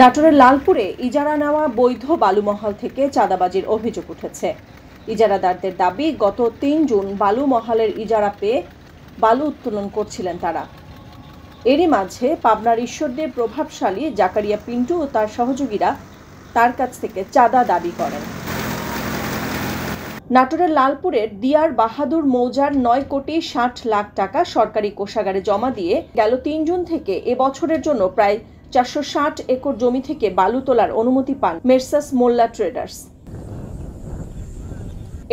নাটোরের লালপুরে ইজারা নেওয়া বৈধ বালুমহল থেকে চাঁদাবাজির অভিযোগ উঠেছে। ইজারাদারদের দাবি, গত ৩ জুন বালুমহলের ইজারা পেয়ে বালু উত্তোলন করছিলেন তারা। এরই মাঝে পাবনার ঈশ্বরদীর প্রভাবশালী জাকারিয়া পিন্টু ও তার সহযোগীরা তার কাছ থেকে চাঁদা দাবি করেন। নাটোরের লালপুরের দিয়ার বাহাদুর মৌজার ৯,৬০,০০,০০০ টাকা সরকারি কোষাগারে জমা দিয়ে গেল ৩ জুন থেকে এবছরের জন্য প্রায় ৪৬০ একর জমি থেকে বালু তোলার অনুমতি পান মেসার্স মোল্লা ট্রেডার্স।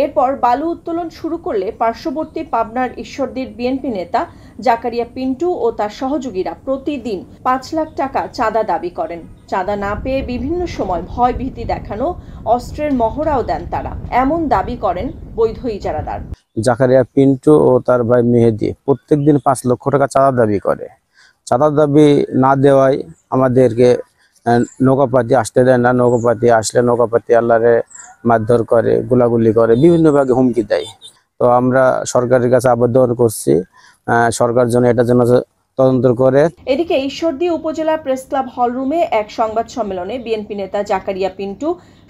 এরপর বালু উত্তোলন শুরু করলে পার্শ্ববর্তী পাবনার ঈশ্বরদীর বিএনপি নেতা জাকারিয়া পিন্টু ও তার সহযোগীরা প্রতিদিন ৫ লাখ টাকা চাঁদা দাবি করেন। চাঁদা না পেয়ে বিভিন্ন সময় ভয় ভীতি দেখানো, অস্ত্রের মহড়াও দেন তারা, এমন দাবি করেন বৈধ ইজারাদার। জাকারিয়া পিন্টু ও তার ভাই মেহেদি প্রত্যেকদিন ৫ লক্ষ টাকা চাঁদা দাবি করে। চাঁদা দাবি না দেওয়ায় আমাদেরকে নৌকাপাতি আসতে দেয় না। নৌকাপাতি আসলে নৌকাপাতি আল্লাহরে মারধর করে, গোলাগুলি করে, বিভিন্নভাবে হুমকি দেয়। তো আমরা সরকারের কাছে আবেদন করছি, সরকার যেন এটার জন্য তদন্ত করে। এদিকে ঈশ্বরদী উপজেলা প্রেস ক্লাব হলরুমে এক সংবাদ সম্মেলনে বিএনপি নেতা জাকারিয়া পিন্টু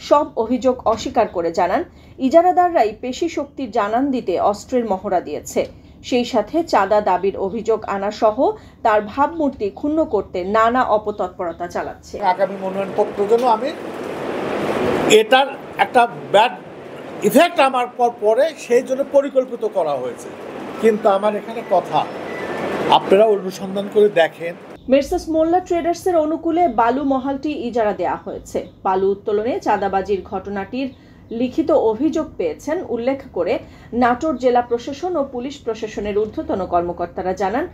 সব অভিযোগ অস্বীকার করে জানান, ইজারাদাররাই পেশি শক্তির জানান দিতে অস্ত্রের মহড়া দিয়েছে। সেই সাথে চাঁদা দাবির অভিযোগ আনা সহ তার ভাবমূর্তি ক্ষুণ্ণ করতে নানা অপতৎপরতা চালাচ্ছে। আগামী মনোনয়নপত্রের জন্য আমি এটার একটা ব্যাড ইফেক্ট আমার পরে সেই জন্য পরিকল্পিত করা হয়েছে। কিন্তু আমার এখানে কথা আপনারা অনুসন্ধান করে দেখেন। মেসার্স মোল্লা ট্রেডার্সের অনুকূলে বালু মহলটি ইজারা দেওয়া হয়েছে। বালু উত্তোলনে চাঁদাবাজির ঘটনাটির লিখিত অভিযোগ পেয়েছেন উল্লেখ করে নাটোর জেলা প্রশাসন ও পুলিশ প্রশাসনের ঊর্ধ্বতন কর্মকর্তারা জানান,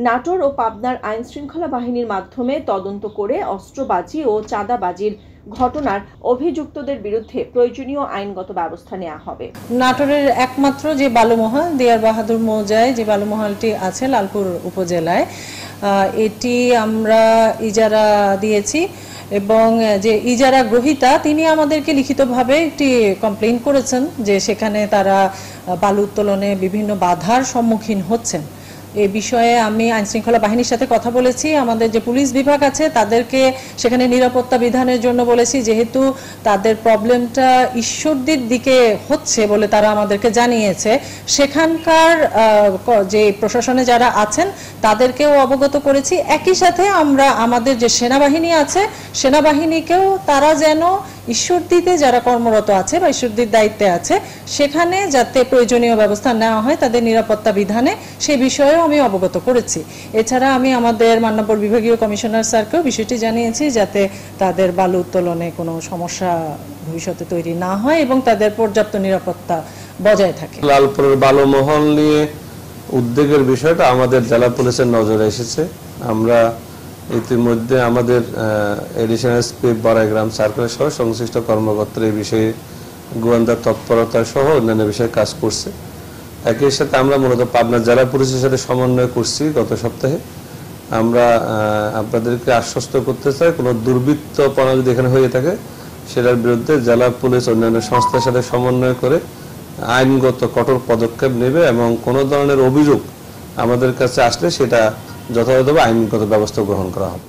নাটোর ও পাবনার আইন শৃঙ্খলা বাহিনীর মাধ্যমে তদন্ত করে অস্ত্রবাজি ও চাঁদাবাজির ঘটনার অভিযুক্তদের বিরুদ্ধে প্রয়োজনীয় আইনগত ব্যবস্থা নেওয়া হবে। নাটোরের একমাত্র যে বালুমহল দিয়ার বাহাদুর মৌজায় যে বালুমহলটি আছে লালপুর উপজেলায়, এটি আমরা ইজারা দিয়েছি এবং যে ইজারা গ্রহীতা তিনি আমাদেরকে লিখিতভাবে একটি কমপ্লেইন করেছেন যে সেখানে তারা বালু উত্তোলনে বিভিন্ন বাধার সম্মুখীন হচ্ছেন। এই বিষয়ে আমি আইনশৃঙ্খলা বাহিনীর সাথে কথা বলেছি। আমাদের যে পুলিশ বিভাগ আছে তাদেরকে সেখানে নিরাপত্তা বিধানের জন্য বলেছি, যেহেতু তাদের প্রবলেমটা ঈশ্বরদীর দিকে হচ্ছে বলে তারা আমাদেরকে জানিয়েছে। সেখানকার যে প্রশাসনে যারা আছেন তাদেরকেও অবগত করেছি। একই সাথে আমরা আমাদের যে সেনাবাহিনী আছে সেনাবাহিনীকেও তারা যেন ঈশ্বরদীতে যারা কর্মরত আছে বা ঈশ্বরদীর দায়িত্বে আছে সেখানে যাতে প্রয়োজনীয় ব্যবস্থা নেওয়া হয় তাদের নিরাপত্তা বিধানে, সেই বিষয়েও আমি অবগত করেছি। এছাড়া আমি আমাদের মান্নাপুর বিভাগীয় কমিশনার স্যারকেও বিষয়টি জানিয়েছি যাতে তাদের বালু উত্তোলনে কোনো সমস্যা ভবিষ্যতে তৈরি না হয় এবং তাদের পর্যাপ্ত নিরাপত্তা বজায় থাকে। লালপুরের বালুমহল নিয়ে উদ্বেগের বিষয়টা আমাদের জেলা পুলিশের নজরে এসেছে। আমরা ইতিমধ্যে আমাদের এডিশনাল এসপি বড়াইগ্রাম সার্কেল সহ সংশ্লিষ্ট কর্মকর্তারা এই বিষয়ে গোয়েন্দা তৎপরতা সহ অন্যান্য বিষয়ে কাজ করছে। একই সাথে আমরা মূলত পাবনা জেলা পুলিশের সাথে সমন্বয় করছি। গত সপ্তাহে আমরা আপনাদেরকে আশ্বস্ত করতে চাই, কোনো দুর্বৃত্তপনা যদি এখানে হয়ে থাকে সেটার বিরুদ্ধে জেলা পুলিশ অন্যান্য সংস্থার সাথে সমন্বয় করে আইনগত কঠোর পদক্ষেপ নেবে এবং কোনো ধরনের অভিযোগ আমাদের কাছে আসলে সেটা যথাযথভাবে আইনগত ব্যবস্থা গ্রহণ করা হবে।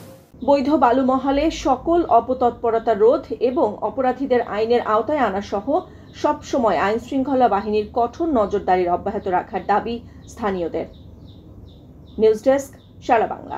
বৈধ বালু মহলে সকল অপতৎপরতা রোধ এবং অপরাধীদের আইনের আওতায় আনা সহ সবসময় আইন শৃঙ্খলা বাহিনীর কঠোর নজরদারির অব্যাহত রাখার দাবি স্থানীয়দের। নিউজ ডেস্ক, সারা বাংলা।